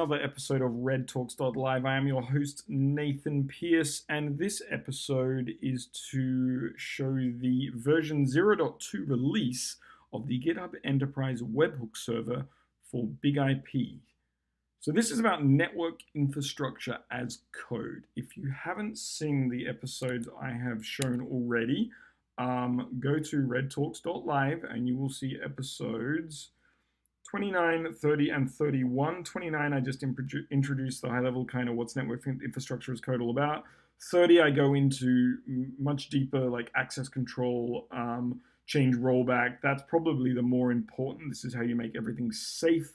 another episode of REDtalks.live. I am your host, Nathan Pierce, and this episode is to show the version 0.2 release of the GitHub Enterprise Webhook Server for Big IP. So this is about network infrastructure as code. If you haven't seen the episodes I have shown already, go to REDtalks.live and you will see episodes 29, 30, and 31. 29, I just introduced the high level kind of what's network infrastructure as code all about. 30, I go into much deeper like access control, change rollback. That's probably the more important. This is how you make everything safe.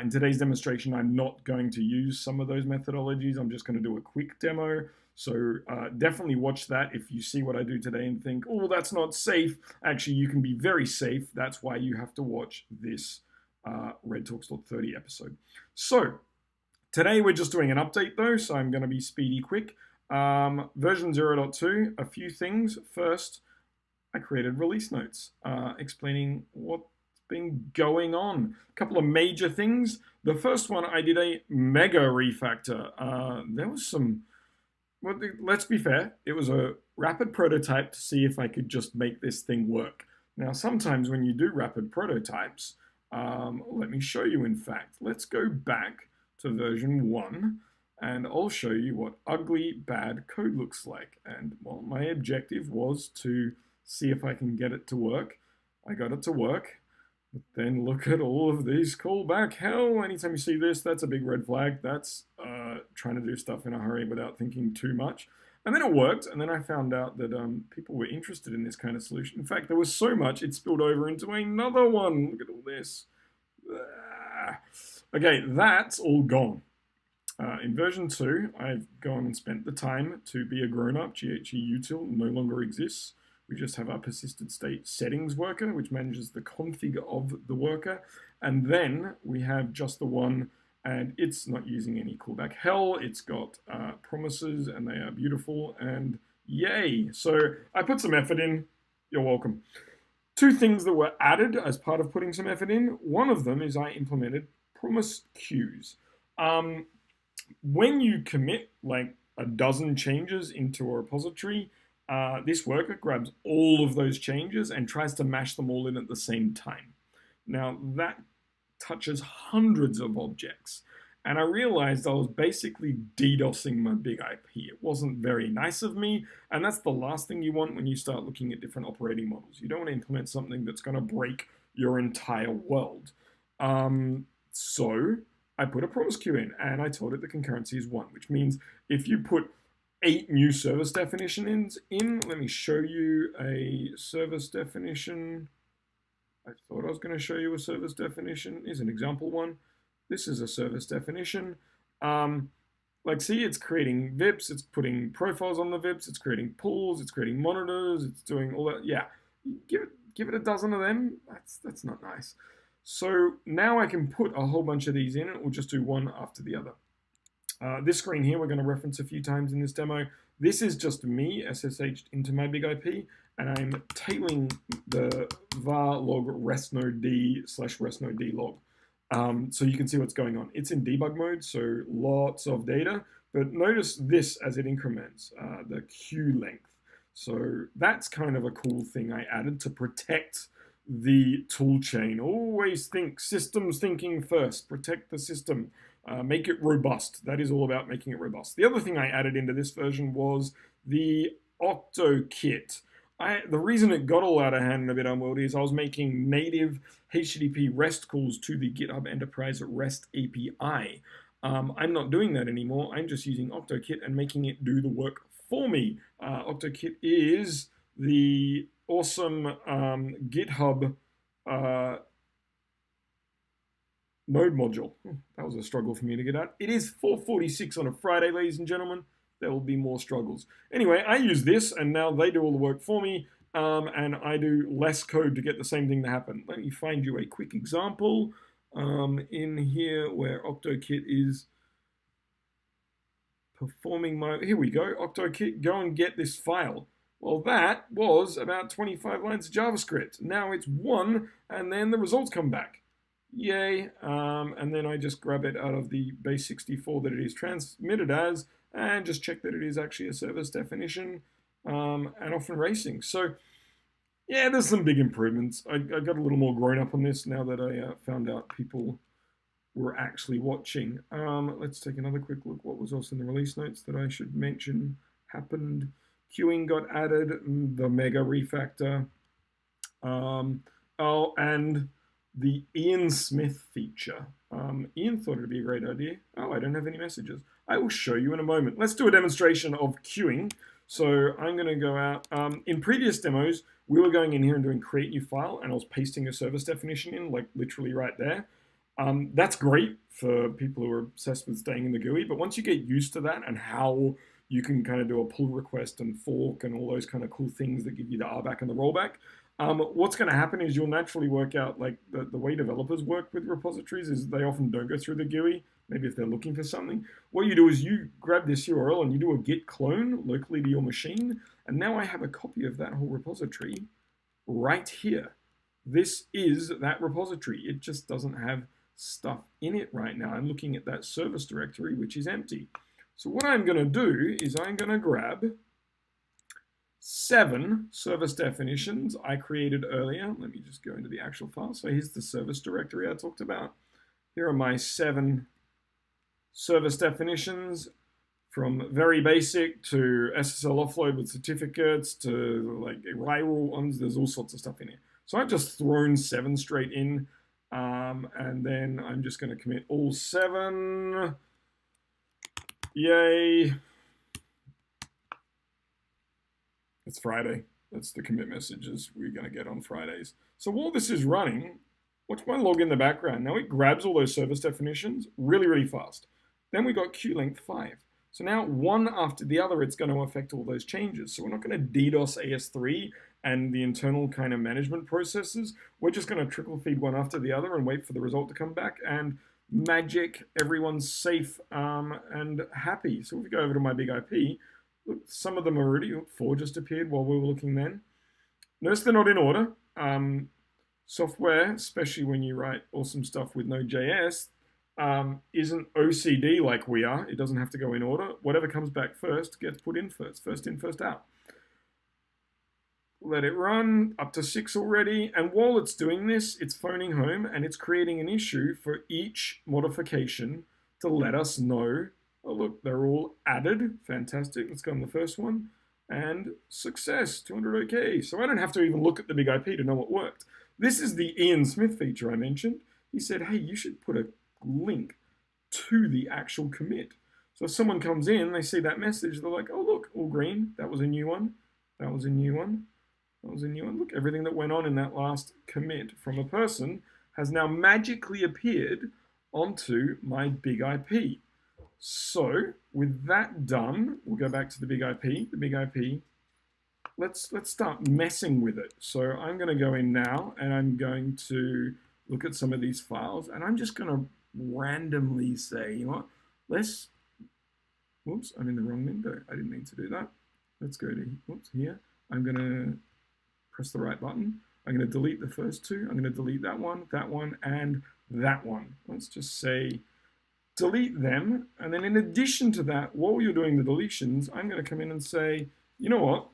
In today's demonstration, I'm not going to use some of those methodologies. I'm just going to do a quick demo. So definitely watch that if you see what I do today and think, oh, that's not safe. Actually, you can be very safe. That's why you have to watch this REDtalks.30 episode. So today we're just doing an update though, so I'm going to be speedy quick. Version 0.2, a few things. First, I created release notes explaining what's been going on. A couple of major things. The first one, I did a mega refactor. There was some, well, let's be fair, it was a rapid prototype to see if I could just make this thing work. Now, sometimes when you do rapid prototypes, let me show you, in fact. Let's go back to version 1 and I'll show you what ugly, bad code looks like. And well, my objective was to see if I can get it to work. I got it to work, but then look at all of these callback hell. Anytime you see this, that's a big red flag. That's trying to do stuff in a hurry without thinking too much. And then it worked, and then I found out that people were interested in this kind of solution. In fact, there was so much, it spilled over into another one. Look at all this. Okay, that's all gone. In version 2, I've gone and spent the time to be a grown-up. GHE util no longer exists. We just have our persistent state settings worker, which manages the config of the worker. And then we have just the one, and it's not using any callback hell. It's got promises, and they are beautiful, and yay. So I put some effort in. You're welcome. Two things that were added as part of putting some effort in. One of them is I implemented promise queues. When you commit like a dozen changes into a repository, this worker grabs all of those changes and tries to mash them all in at the same time. Now that touches hundreds of objects. And I realized I was basically DDoSing my big IP. It wasn't very nice of me, and that's the last thing you want when you start looking at different operating models. You don't want to implement something that's going to break your entire world. So I put a promise queue in, and I told it the concurrency is 1, which means if you put 8 new service definitions in, let me show you a service definition. I thought I was going to show you a service definition. Here's an example one. This is a service definition. Like, see, it's creating VIPs, it's putting profiles on the VIPs, it's creating pools, it's creating monitors, it's doing all that. Yeah, give it a dozen of them. That's not nice. So now I can put a whole bunch of these in, and it will just do one after the other. This screen here, we're going to reference a few times in this demo. This is just me SSH'd into my big IP, and I'm tailing the var log rest node d / rest node d log. So you can see what's going on. It's in debug mode, so lots of data, but notice this as it increments, the queue length. So that's kind of a cool thing I added to protect the tool chain. Always think systems thinking first, protect the system, make it robust. That is all about making it robust. The other thing I added into this version was the OctoKit. The reason it got all out of hand and a bit unwieldy is I was making native HTTP REST calls to the GitHub Enterprise REST API. I'm not doing that anymore. I'm just using OctoKit and making it do the work for me. OctoKit is the awesome GitHub node module. That was a struggle for me to get out. It is 4:46 on a Friday, ladies and gentlemen. There will be more struggles. Anyway, I use this, and now they do all the work for me, and I do less code to get the same thing to happen. Let me find you a quick example in here where OctoKit is performing my... Here we go, OctoKit, go and get this file. Well, that was about 25 lines of JavaScript. Now it's 1, and then the results come back. Yay. And then I just grab it out of the base64 that it is transmitted as, and just check that it is actually a service definition, and off and racing. So yeah, there's some big improvements. I got a little more grown up on this now that I found out people were actually watching. Let's take another quick look. What was also in the release notes that I should mention happened? Queuing got added, the mega refactor. Oh, and the Ian Smith feature. Ian thought it'd be a great idea. Oh, I don't have any messages. I will show you in a moment. Let's do a demonstration of queuing. So I'm going to go out. In previous demos, we were going in here and doing create new file, and I was pasting a service definition in, like literally right there. That's great for people who are obsessed with staying in the GUI, but once you get used to that and how you can kind of do a pull request and fork and all those kind of cool things that give you the RBAC and the rollback, what's going to happen is you'll naturally work out, like the way developers work with repositories is they often don't go through the GUI, maybe if they're looking for something. What you do is you grab this URL and you do a git clone locally to your machine, and now I have a copy of that whole repository right here. This is that repository. It just doesn't have stuff in it right now. I'm looking at that service directory, which is empty. So what I'm going to do is I'm going to grab 7 service definitions I created earlier. Let me just go into the actual file. So here's the service directory I talked about. Here are my 7 service definitions, from very basic to SSL offload with certificates to like rival ones. There's all sorts of stuff in here. So I've just thrown 7 straight in, and then I'm just going to commit all 7. Yay. It's Friday. That's the commit messages we're going to get on Fridays. So while this is running, watch my log in the background. Now it grabs all those service definitions really, really fast. Then we got queue length 5. So now one after the other, it's going to affect all those changes. So we're not going to DDoS AS3 and the internal kind of management processes. We're just going to trickle feed one after the other and wait for the result to come back. And magic, everyone's safe and happy. So if we go over to my big IP, look, some of them are already, 4 just appeared while we were looking then. Notice they're not in order. Software, especially when you write awesome stuff with Node.js, isn't OCD like we are. It doesn't have to go in order. Whatever comes back first gets put in first. First in, first out. Let it run, up to 6 already. And while it's doing this, it's phoning home and it's creating an issue for each modification to let us know, oh look, they're all added. Fantastic. Let's go on the first one. And success, 200 OK. So I don't have to even look at the big IP to know what worked. This is the Ian Smith feature I mentioned. He said, hey, you should put a link to the actual commit. So if someone comes in, they see that message, they're like, oh look, all green. That was a new one. That was a new one. That was a new one. Look, everything that went on in that last commit from a person has now magically appeared onto my big IP. So with that done, we'll go back to the big IP. The big IP, let's start messing with it. So I'm going to go in now and I'm going to look at some of these files and I'm just going to randomly say, you know what, let's, whoops, I'm in the wrong window. I didn't mean to do that. Let's go to, whoops, here. I'm going to press the right button. I'm going to delete the first 2. I'm going to delete that one, and that one. Let's just say delete them. And then in addition to that, while you're doing the deletions, I'm going to come in and say, you know what,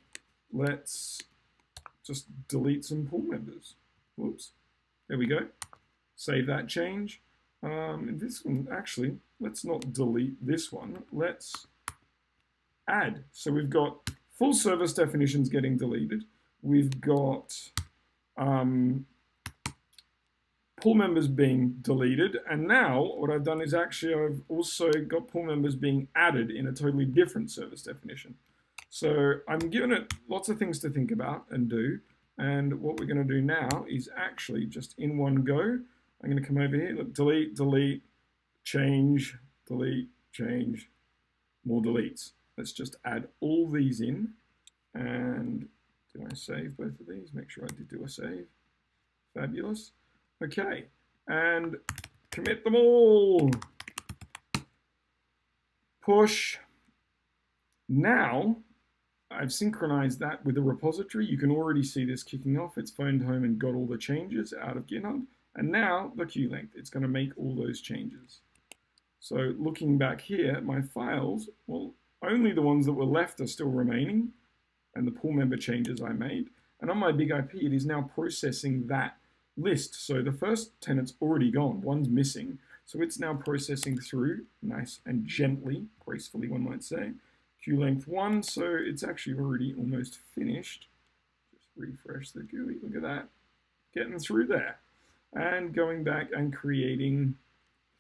let's just delete some pool members. Whoops. There we go. Save that change. This one, actually, let's not delete this one. Let's add. So we've got full service definitions getting deleted. We've got pool members being deleted. And now what I've done is actually I've also got pool members being added in a totally different service definition. So I'm giving it lots of things to think about and do. And what we're going to do now is actually just in one go, I'm going to come over here, look, delete, delete, change, delete, change, more deletes. Let's just add all these in. And did I save both of these? Make sure I did do a save. Fabulous. Okay, and commit them all. Push. Now, I've synchronized that with the repository. You can already see this kicking off. It's phoned home and got all the changes out of GitHub. And now the queue length, it's going to make all those changes. So looking back here at my files, well, only the ones that were left are still remaining, and the pool member changes I made. And on my big IP, it is now processing that list. So the first tenant's already gone, one's missing. So it's now processing through, nice and gently, gracefully one might say, queue length 1, so it's actually already almost finished. Just refresh the GUI, look at that, getting through there. And going back and creating,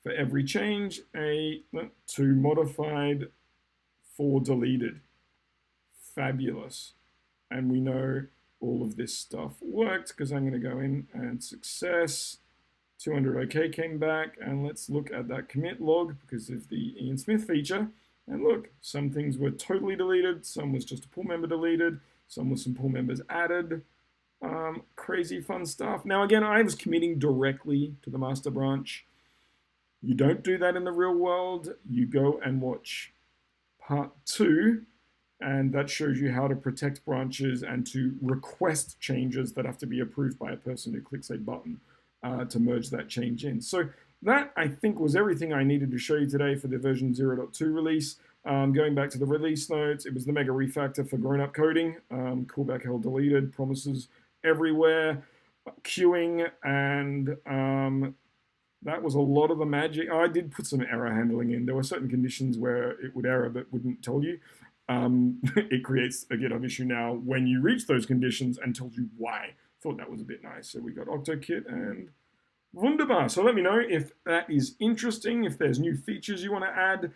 for every change, a 2 modified, 4 deleted. Fabulous. And we know all of this stuff worked because I'm going to go in and success. 200 OK came back, and let's look at that commit log because of the Ian Smith feature. And look, some things were totally deleted, some was just a pool member deleted, some was some pool members added. Crazy fun stuff. Now again, I was committing directly to the master branch. You don't do that in the real world. You go and watch part 2, and that shows you how to protect branches and to request changes that have to be approved by a person who clicks a button to merge that change in. So that, I think, was everything I needed to show you today for the version 0.2 release. Going back to the release notes, it was the mega refactor for grown-up coding, callback held deleted, promises everywhere, queuing, and that was a lot of the magic. I did put some error handling in. There were certain conditions where it would error but wouldn't tell you. It creates a GitHub issue now when you reach those conditions and tells you why. Thought that was a bit nice. So we got OctoKit and wunderbar. So let me know if that is interesting, if there's new features you want to add.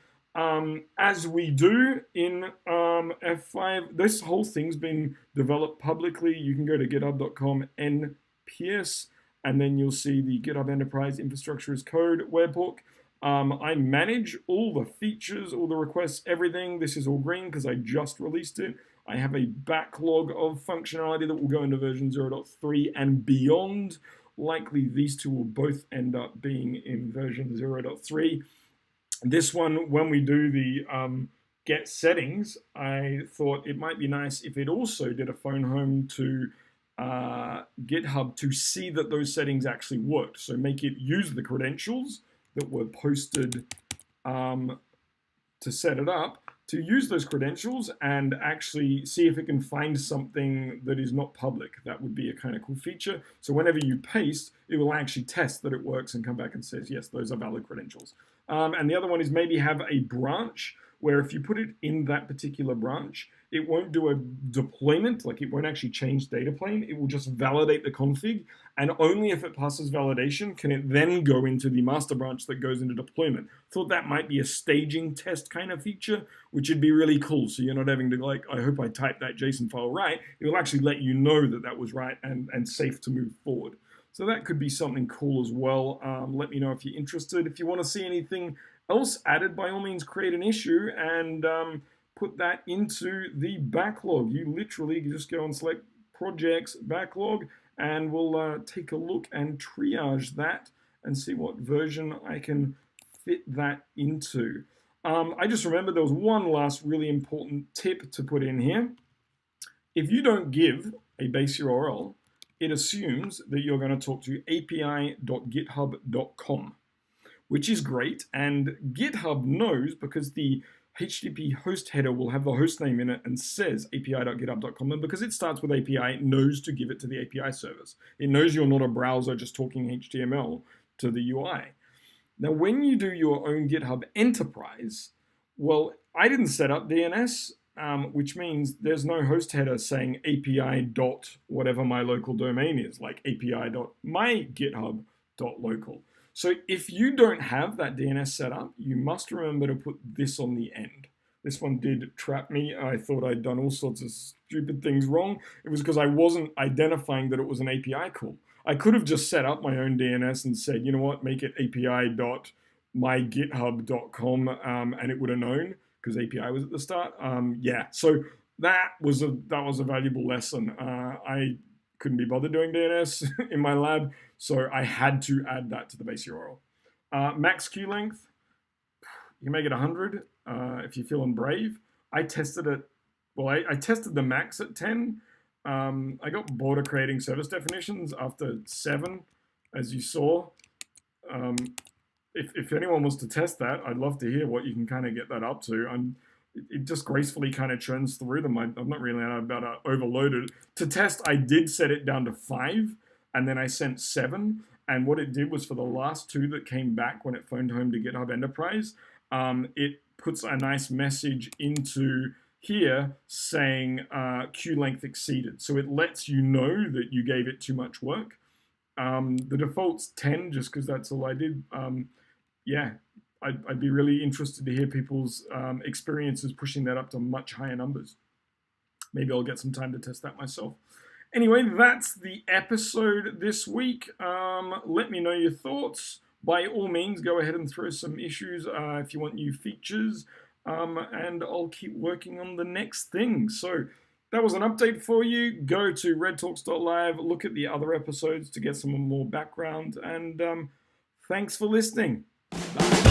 As we do in F5, this whole thing's been developed publicly. You can go to github.com nps, and then you'll see the GitHub Enterprise Infrastructure as Code webhook. I manage all the features, all the requests, everything. This is all green because I just released it. I have a backlog of functionality that will go into version 0.3 and beyond. Likely these two will both end up being in version 0.3. This one, when we do the get settings, I thought it might be nice if it also did a phone home to GitHub to see that those settings actually worked. So make it use the credentials that were posted to set it up, to use those credentials and actually see if it can find something that is not public. That would be a kind of cool feature. So whenever you paste, it will actually test that it works and come back and says, yes, those are valid credentials. And the other one is maybe have a branch where if you put it in that particular branch, it won't do a deployment, like it won't actually change data plane. It will just validate the config, and only if it passes validation can it then go into the master branch that goes into deployment. Thought that might be a staging test kind of feature, which would be really cool. So you're not having to like, I hope I typed that JSON file right. It will actually let you know that that was right and safe to move forward. So that could be something cool as well. Let me know if you're interested. If you want to see anything else added, by all means create an issue and put that into the backlog. You literally just go and select projects backlog, and we'll take a look and triage that and see what version I can fit that into. I just remembered there was one last really important tip to put in here. If you don't give a base URL, it assumes that you're going to talk to api.github.com, which is great. And GitHub knows, because the HTTP host header will have the host name in it and says api.github.com, and because it starts with API, it knows to give it to the API service. It knows you're not a browser just talking HTML to the UI. Now, when you do your own GitHub Enterprise, well, I didn't set up DNS, which means there's no host header saying API dot whatever my local domain is, like api.mygithub.local. So if you don't have that DNS set up, you must remember to put this on the end. This one did trap me. I thought I'd done all sorts of stupid things wrong. It was because I wasn't identifying that it was an API call. I could have just set up my own DNS and said, you know what, make it api.mygithub.com, and it would have known, because API was at the start. Yeah, so that was a valuable lesson. I couldn't be bothered doing DNS in my lab, so I had to add that to the base URL. Max queue length, you can make it 100 if you're feeling brave. I tested it, well, I tested the max at 10. I got bored of creating service definitions after 7. as you saw. If anyone wants to test that, I'd love to hear what you can kind of get that up to. It just gracefully kind of churns through them. I'm not really about to overload it. To test, I did set it down to 5, and then I sent 7. And what it did was for the last 2 that came back when it phoned home to GitHub Enterprise, it puts a nice message into here saying queue length exceeded. So it lets you know that you gave it too much work. The default's 10 just because that's all I did. Yeah, I'd be really interested to hear people's experiences pushing that up to much higher numbers. Maybe I'll get some time to test that myself. Anyway, that's the episode this week. Let me know your thoughts. By all means, go ahead and throw some issues if you want new features. And I'll keep working on the next thing. So that was an update for you. Go to REDtalks.live, look at the other episodes to get some more background. And thanks for listening. Bye.